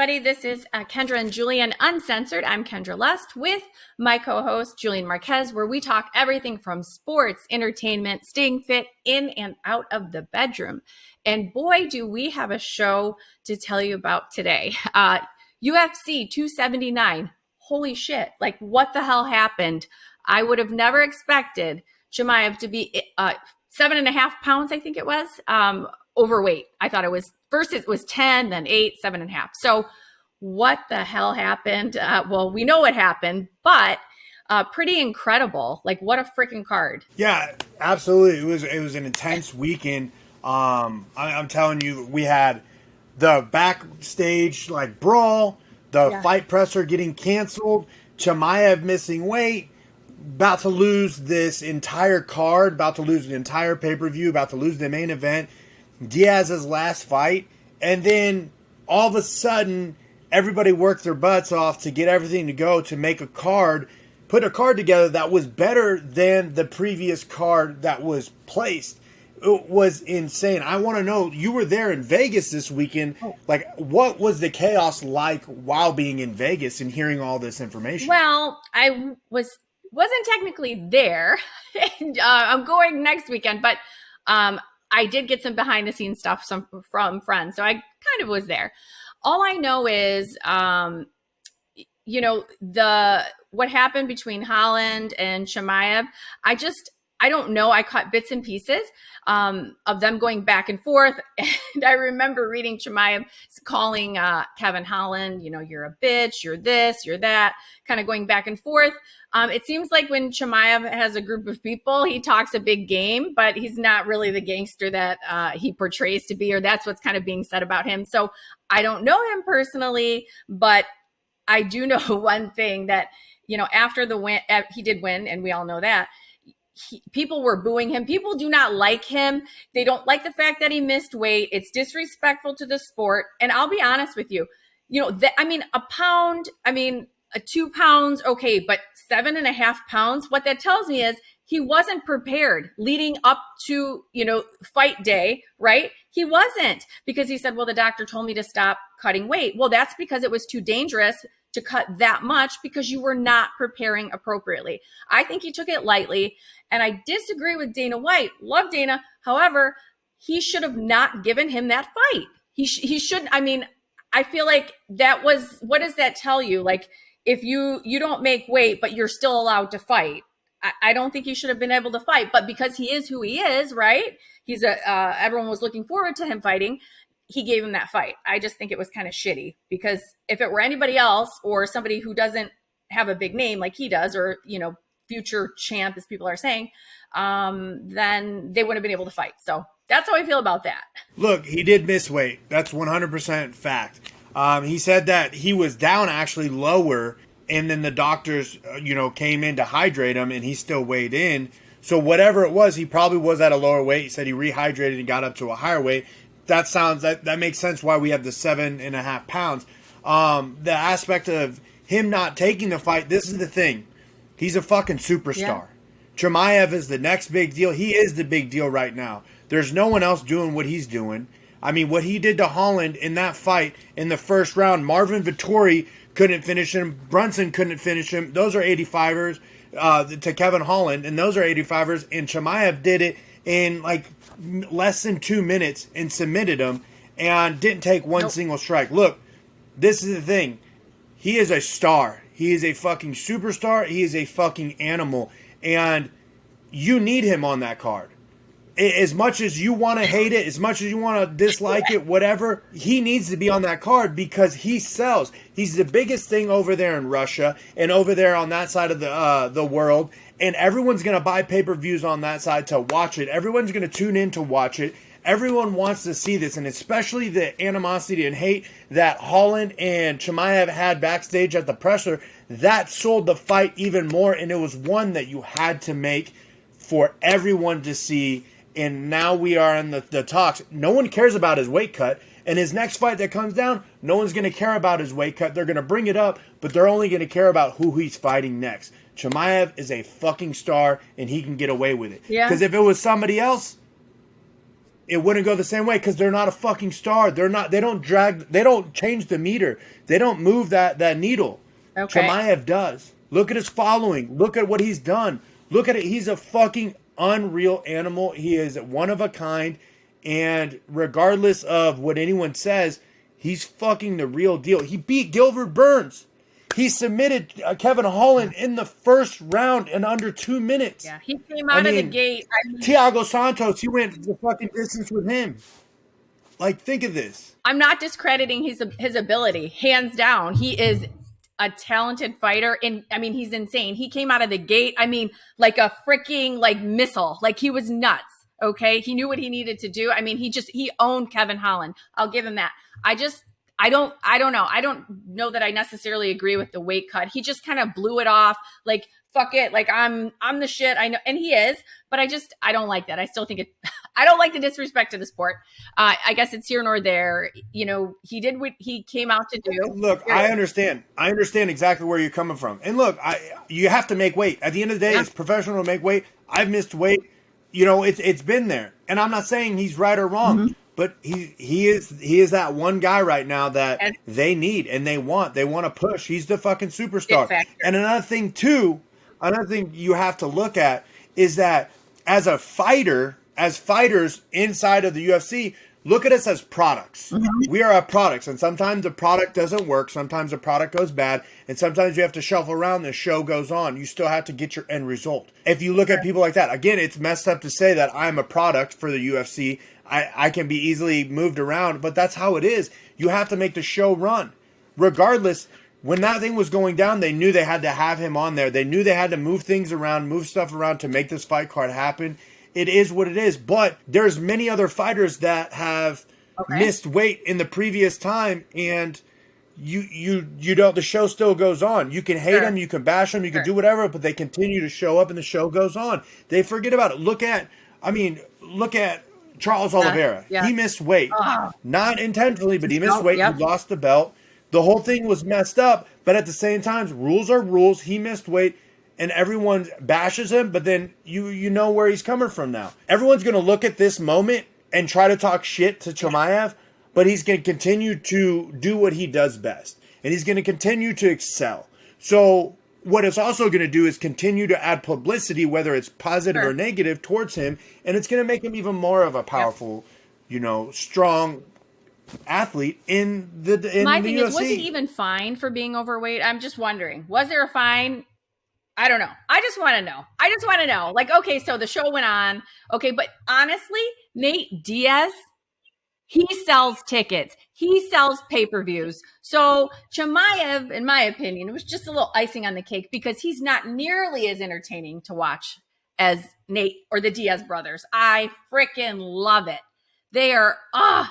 everybody. This is Kendra and Julian Uncensored. I'm Kendra Lust with my co-host, Julian Marquez, where we talk everything from sports, entertainment, staying fit in and out of the bedroom. And boy, do we have a show to tell you about today. UFC 279. Holy shit. Like, what the hell happened? I would have never expected Chimaev to be 7.5 pounds, I think it was, overweight. I thought it was, first it was 10, then 8, 7.5. So what the hell happened? Well, we know what happened, but pretty incredible. Like, what a freaking card. Yeah, absolutely. It was an intense weekend. I'm telling you, we had the backstage like brawl, the fight presser getting canceled, Chimaev missing weight, about to lose this entire card, about to lose the entire pay-per-view, about to lose the main event, Diaz's last fight, and then all of a sudden everybody worked their butts off to get everything to go to make a card, put a card together that was better than the previous card that was placed. It was insane. I want to know, you were there in Vegas this weekend. Like, what was the chaos like while being in Vegas and hearing all this information? Well, I wasn't technically there. And, I'm going next weekend, but I did get some behind the scenes stuff from friends. So I kind of was there. All I know is, what happened between Holland and Chimaev. I don't know. I caught bits and pieces of them going back and forth. And I remember reading Chimaev calling Kevin Holland, you're a bitch, you're this, you're that, kind of going back and forth. It seems like when Chimaev has a group of people, he talks a big game, but he's not really the gangster that he portrays to be, or that's what's kind of being said about him. So I don't know him personally, but I do know one thing that, after the win, he did win, and we all know that. People were booing him. People do not like him. They don't like the fact that he missed weight. It's disrespectful to the sport. And I'll be honest with you, a pound, 2 pounds, okay, but 7.5 pounds, what that tells me is he wasn't prepared leading up to, fight day, right? He wasn't, because he said, well, the doctor told me to stop cutting weight. Well, that's because it was too dangerous to cut that much, because you were not preparing appropriately. I think he took it lightly, and I disagree with Dana White. Love Dana. However, he should have not given him that fight. He shouldn't. I feel like that was, what does that tell you? Like, if you don't make weight, but you're still allowed to fight, I don't think he should have been able to fight. But because he is who he is, right? He's everyone was looking forward to him fighting. He gave him that fight. I just think it was kind of shitty, because if it were anybody else or somebody who doesn't have a big name like he does, or, future champ, as people are saying, then they wouldn't have been able to fight. So that's how I feel about that. Look, he did miss weight. That's 100% fact. He said that he was down actually lower, and then the doctors, came in to hydrate him, and he still weighed in. So whatever it was, he probably was at a lower weight. He said he rehydrated and got up to a higher weight. That makes sense why we have the 7.5 pounds. The aspect of him not taking the fight, this is the thing. He's a fucking superstar. Yeah. Chimaev is the next big deal. He is the big deal right now. There's no one else doing what he's doing. What he did to Holland in that fight in the first round, Marvin Vettori couldn't finish him. Brunson couldn't finish him. Those are 85ers to Kevin Holland, and those are 85ers. And Chimaev did it in less than 2 minutes and submitted him and didn't take one single strike. Look, this is the thing. He is a star. He is a fucking superstar. He is a fucking animal. And you need him on that card. As much as you want to hate it, as much as you want to dislike it, whatever, he needs to be on that card because he sells. He's the biggest thing over there in Russia and over there on that side of the world. And everyone's going to buy pay-per-views on that side to watch it. Everyone's going to tune in to watch it. Everyone wants to see this, and especially the animosity and hate that Holland and Chimaev had backstage at the presser, that sold the fight even more, and it was one that you had to make for everyone to see. And now we are in the talks. No one cares about his weight cut. And his next fight that comes down, no one's going to care about his weight cut. They're going to bring it up, but they're only going to care about who he's fighting next. Chimaev is a fucking star, and he can get away with it. Yeah. Because if it was somebody else, it wouldn't go the same way because they're not a fucking star. They don't change the meter. They don't move that needle. Okay. Chimaev does. Look at his following. Look at what he's done. Look at it. He's a fucking unreal animal. He is one of a kind. And regardless of what anyone says, he's fucking the real deal. He beat Gilbert Burns. He submitted Kevin Holland in the first round in under 2 minutes. Yeah, he came out of the gate. Thiago Santos, he went the fucking distance with him. Like, think of this. I'm not discrediting his ability. Hands down, he is a talented fighter. And I mean, he's insane. He came out of the gate, I mean, like a freaking like missile. Like he was nuts. Okay, he knew what he needed to do. I mean, he owned Kevin Holland. I'll give him that. I don't know. I don't know that I necessarily agree with the weight cut. He just kind of blew it off. Like, fuck it. Like I'm the shit. I know. And he is, but I don't like that. I still think I don't like the disrespect to the sport. I guess it's here nor there. You know, he did what he came out to do. Look, I understand. I understand exactly where you're coming from. And look, you have to make weight. At the end of the day, it's professional to make weight. I've missed weight. You know, it's been there. And I'm not saying he's right or wrong. Mm-hmm. But he is that one guy right now that they need and they want. They want to push. He's the fucking superstar. And another thing you have to look at is that as fighters inside of the UFC, look at us as products. Mm-hmm. We are a products, and sometimes the product doesn't work. Sometimes the product goes bad, and sometimes you have to shuffle around. The show goes on. You still have to get your end result. If you look at people like that, again, it's messed up to say that I'm a product for the UFC. I can be easily moved around, but that's how it is. You have to make the show run. Regardless, when that thing was going down, they knew they had to have him on there. They knew they had to move things around, move stuff around to make this fight card happen. It is what it is. But there's many other fighters that have missed weight in the previous time, and you don't. The show still goes on. You can hate them, you can bash them, you can do whatever, but they continue to show up, and the show goes on. They forget about it. Look at Charles Oliveira. He missed weight. Not intentionally, but he missed weight. He lost the belt. The whole thing was messed up, but at the same time, rules are rules. He missed weight, and everyone bashes him, but then you know where he's coming from now. Everyone's going to look at this moment and try to talk shit to Chimaev, but he's going to continue to do what he does best, and he's going to continue to excel. So what it's also going to do is continue to add publicity, whether it's positive or negative, towards him, and it's going to make him even more of a powerful, strong athlete in the My thing UFC. is, was he even fined for being overweight? I'm just wondering. Was there a fine? I don't know. I just want to know. Like, okay, so the show went on. Okay, but honestly, Nate Diaz, he sells tickets. He sells pay-per-views. So Chimaev, in my opinion, it was just a little icing on the cake because he's not nearly as entertaining to watch as Nate or the Diaz brothers. I freaking love it. They are, oh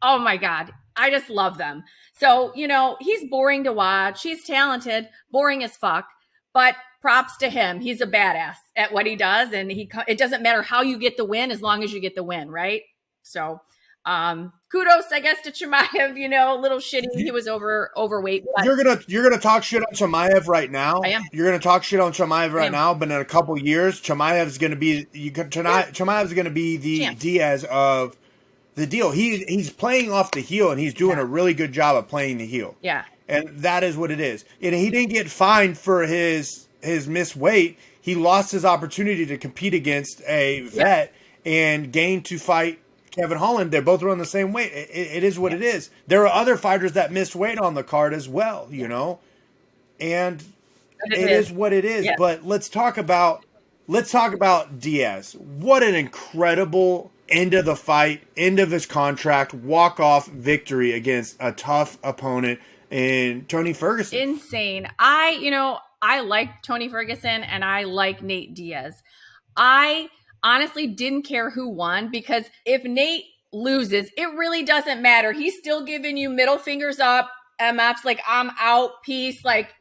my God. I just love them. So, he's boring to watch. He's talented, boring as fuck, but props to him. He's a badass at what he does. And it doesn't matter how you get the win as long as you get the win. Right. So, kudos, I guess, to Chimaev, a little shitty. He was overweight. But You're gonna talk shit on Chimaev right now. I am. You're gonna talk shit on Chimaev right now, but in a couple years, Chimaev's gonna be the champ. Diaz of the deal. He's playing off the heel, and he's doing a really good job of playing the heel. Yeah. And that is what it is. And he didn't get fined for his missed weight. He lost his opportunity to compete against a vet and gained to fight Kevin Holland. They're both around the same weight. It is what it is. There are other fighters that missed weight on the card as well, and it is what it is. Yeah. But let's talk about Diaz. What an incredible end of the fight, end of his contract, walk-off victory against a tough opponent in Tony Ferguson. Insane. I like Tony Ferguson and I like Nate Diaz. I honestly didn't care who won because if Nate loses, it really doesn't matter. He's still giving you middle fingers up, MFs, like, I'm out, peace. Like,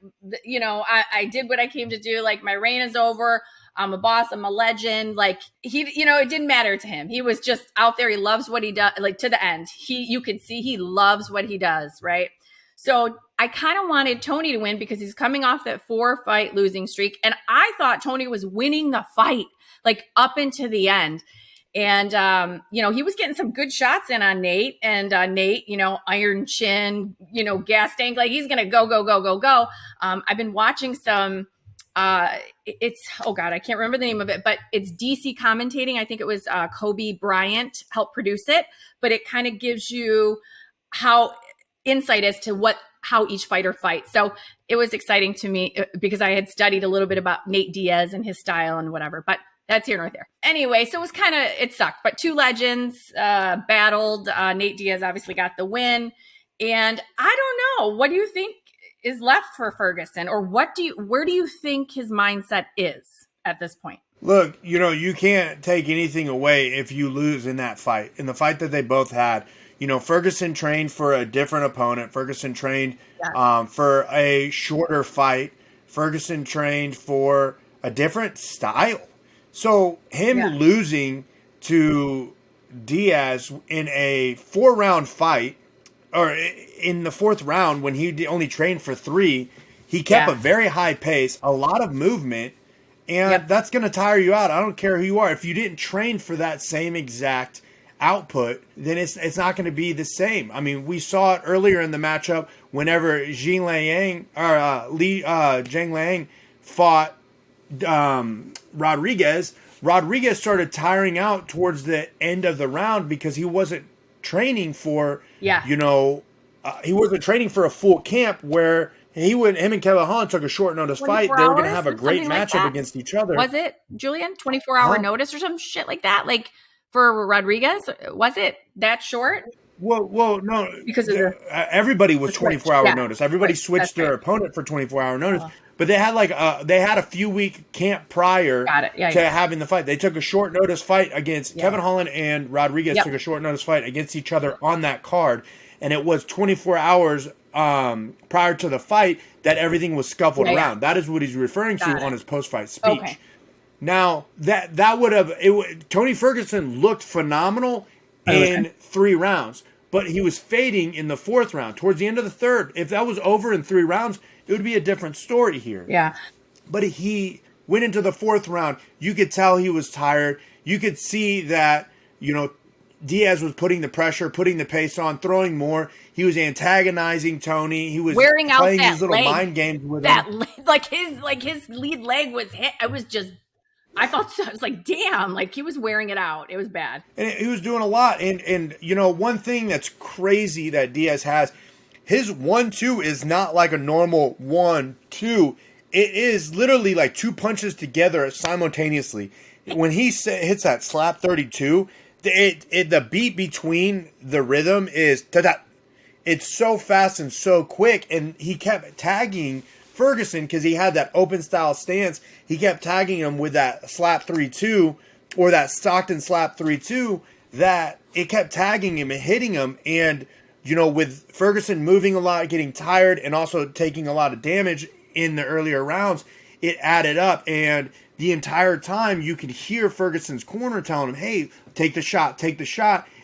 I did what I came to do. Like, my reign is over. I'm a boss. I'm a legend. Like, it didn't matter to him. He was just out there. He loves what he does, like, to the end. You could see he loves what he does, right? So I kind of wanted Tony to win because he's coming off that 4-fight losing streak. And I thought Tony was winning the fight, like, up into the end. And, he was getting some good shots in on Nate, and Nate, iron chin, gas tank, like he's going to go, go, go, go, go. I've been watching some, oh God, I can't remember the name of it, but it's DC commentating. I think it was Kobe Bryant helped produce it, but it kind of gives you how insight as to how each fighter fights. So it was exciting to me because I had studied a little bit about Nate Diaz and his style and whatever, but that's here nor there. Anyway, so it sucked, but two legends battled. Nate Diaz obviously got the win. And I don't know, what do you think is left for Ferguson, or where do you think his mindset is at this point? Look, you can't take anything away if you lose in that fight. In the fight that they both had, Ferguson trained for a different opponent. Ferguson trained for a shorter fight. Ferguson trained for a different style. So him losing to Diaz in a 4-round fight, or in the 4th round when he only trained for 3, he kept a very high pace, a lot of movement, and that's going to tire you out. I don't care who you are. If you didn't train for that same exact output, then it's not going to be the same. I mean, we saw it earlier in the matchup whenever Zhang Liang fought Rodriguez. Rodriguez started tiring out towards the end of the round because he wasn't training for, he wasn't training for a full camp where him and Kevin Holland took a short notice fight. They were going to have a great matchup against each other. Was it, Julian? 24-hour notice or some shit like that? Like for Rodriguez? Was it that short? Well, no. Because everybody was 24-hour notice. Everybody switched their opponent for 24-hour notice. But they had a few week camp prior to having the fight. They took a short notice fight against Kevin Holland, and Rodriguez took a short notice fight against each other on that card. And it was 24 hours prior to the fight that everything was scuffled around. That is what he's referring to on his post-fight speech. Okay. Now, that would have Tony Ferguson looked phenomenal in 3 rounds, but he was fading in the 4th round. Towards the end of the 3rd, if that was over in 3 rounds, it would be a different story here. Yeah. But he went into the 4th round. You could tell he was tired. You could see that, Diaz was putting the pressure, putting the pace on, throwing more. He was antagonizing Tony. He was wearing out playing that these little leg. Mind games with him. His lead leg was hit. I thought so. I was like, damn, like he was wearing it out. It was bad. And he was doing a lot. And one thing that's crazy that Diaz has, his 1-2 is not like a normal 1-2. It is literally like 2 punches together simultaneously. When he hits that slap 32, the beat between the rhythm is ta-da. It's so fast and so quick. And he kept tagging Ferguson because he had that open style stance. He kept tagging him with that slap 3-2 or that Stockton slap 3-2 that it kept tagging him and hitting him. And with Ferguson moving a lot, getting tired, and also taking a lot of damage in the earlier rounds, it added up. And the entire time you could hear Ferguson's corner telling him, hey, take the shot.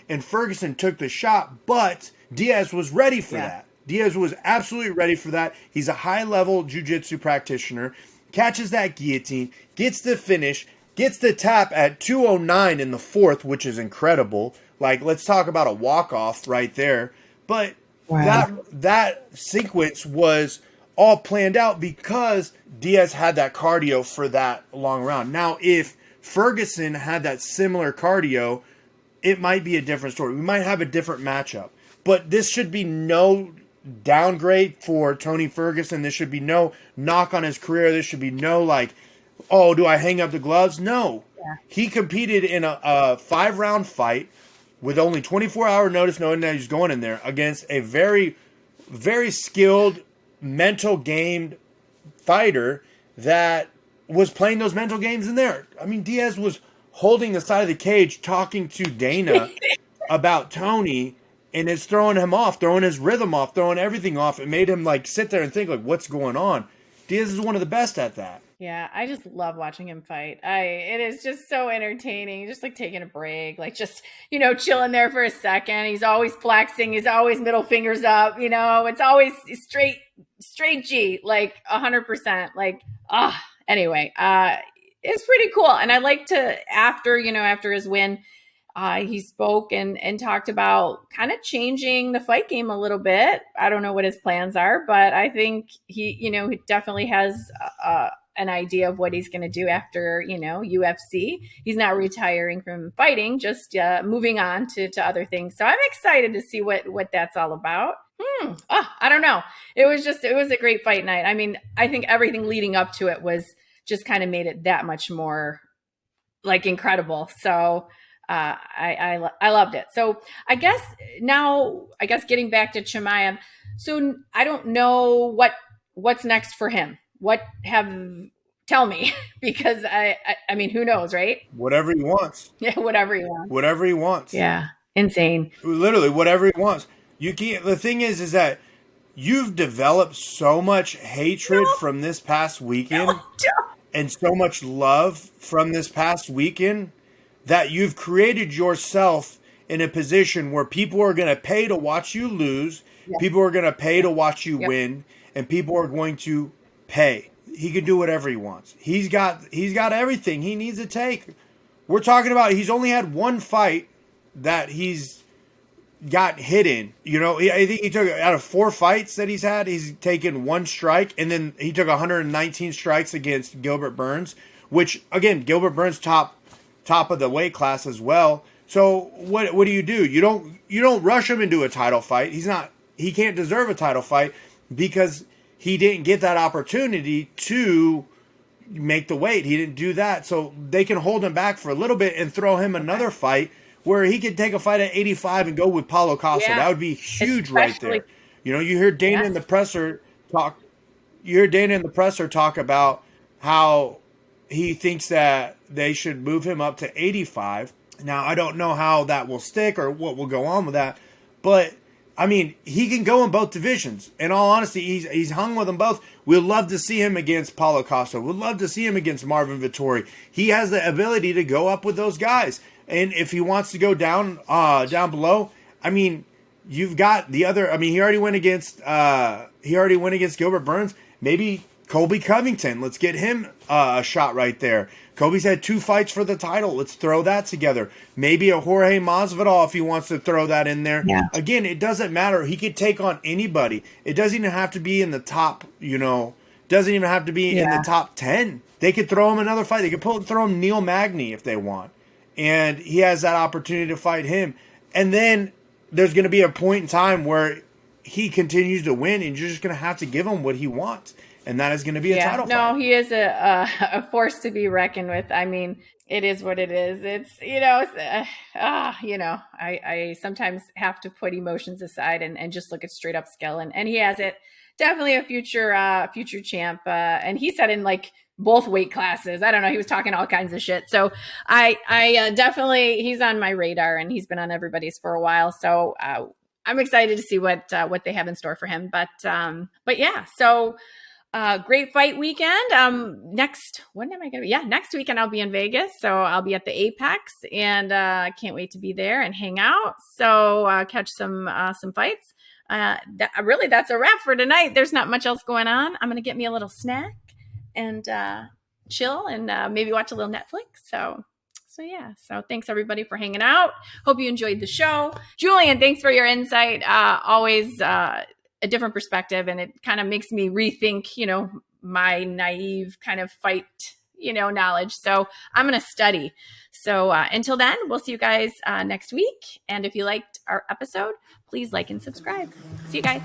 And Ferguson took the shot, but Diaz was ready for that. Diaz was absolutely ready for that. He's a high-level jiu-jitsu practitioner, catches that guillotine, gets the finish, gets the tap at 2:09 in the 4th, which is incredible. Like, let's talk about a walk-off right there. But that sequence was all planned out because Diaz had that cardio for that long round. Now, if Ferguson had that similar cardio, it might be a different story. We might have a different matchup. But this should be no downgrade for Tony Ferguson. This should be no knock on his career. This should be no like, oh, do I hang up the gloves? No. Yeah. He competed in a 5-round fight with only 24-hour notice, knowing that he's going in there against a very, very skilled, mental game fighter that was playing those mental games in there. I mean, Diaz was holding the side of the cage talking to Dana about Tony, and it's throwing him off, throwing his rhythm off, throwing everything off. It made him like sit there and think like, what's going on? Diaz is one of the best at that. Yeah, I just love watching him fight. It is just so entertaining. Just like taking a break, like just, chilling there for a second. He's always flexing. He's always middle fingers up, it's always straight G, like 100%. Like, anyway, it's pretty cool. And I like to, after his win, he spoke and talked about kind of changing the fight game a little bit. I don't know what his plans are, but I think he definitely has an idea of what he's going to do after, UFC. He's not retiring from fighting, just moving on to other things. So I'm excited to see what that's all about. I don't know. It was a great fight night. I mean, I think everything leading up to it was just kind of made it that much more like incredible. So I loved it. So I guess getting back to Chimaev. So I don't know what's next for him. Tell me, because I mean, who knows, right? Whatever he wants. Yeah, whatever he wants. Whatever he wants. Yeah, insane. Literally, whatever he wants. You can't. The thing is that you've developed so much hatred from this past weekend and so much love from this past weekend that you've created yourself in a position where people are going to pay to watch you lose, people are going to pay to watch you win, and people are going to pay. He can do whatever he wants. He's got everything he needs to take. We're talking about he's only had one fight that he's got hit in. I think he took, out of 4 fights that he's had, he's taken 1 strike, and then he took 119 strikes against Gilbert Burns, which, again, Gilbert Burns top of the weight class as well. So what do? You don't rush him into a title fight. He can't deserve a title fight because he didn't get that opportunity to make the weight. He didn't do that. So they can hold him back for a little bit and throw him another fight where he could take a fight at 85 and go with Paulo Costa. That would be huge. Especially, right there. You hear Dana in the presser talk. You hear Dana in the presser talk about how he thinks that they should move him up to 85. Now, I don't know how that will stick or what will go on with that, but I mean, he can go in both divisions. In all honesty, he's hung with them both. We'd love to see him against Paulo Costa. We'd love to see him against Marvin Vettori. He has the ability to go up with those guys. And if he wants to go down below, I mean, you've got the other. I mean, he already went against Gilbert Burns. Maybe Colby Covington. Let's get him a shot right there. Kobe's had 2 fights for the title. Let's throw that together. Maybe a Jorge Masvidal if he wants to throw that in there. Yeah. Again, it doesn't matter. He could take on anybody. It doesn't even have to be in the top, doesn't even have to be in the top 10. They could throw him another fight. They could throw him Neil Magny if they want. And he has that opportunity to fight him. And then there's going to be a point in time where he continues to win, and you're just going to have to give him what he wants. And that is going to be a title fight. No, he is a force to be reckoned with. I mean, it is what it is. It's, I sometimes have to put emotions aside and just look at straight up skill. And he has it. Definitely a future champ. And he said in like both weight classes. I don't know. He was talking all kinds of shit. So I definitely, he's on my radar, and he's been on everybody's for a while. So I'm excited to see what they have in store for him. But yeah, so great fight weekend. Next weekend I'll be in Vegas. So I'll be at the Apex, and can't wait to be there and hang out. So catch some fights. That's a wrap for tonight. There's not much else going on. I'm going to get me a little snack and chill and maybe watch a little Netflix. So yeah. So thanks everybody for hanging out. Hope you enjoyed the show. Julian, thanks for your insight. Always a different perspective, and it kind of makes me rethink, my naive kind of fight, knowledge. So I'm going to study. So until then, we'll see you guys next week. And if you liked our episode, please like and subscribe. See you guys.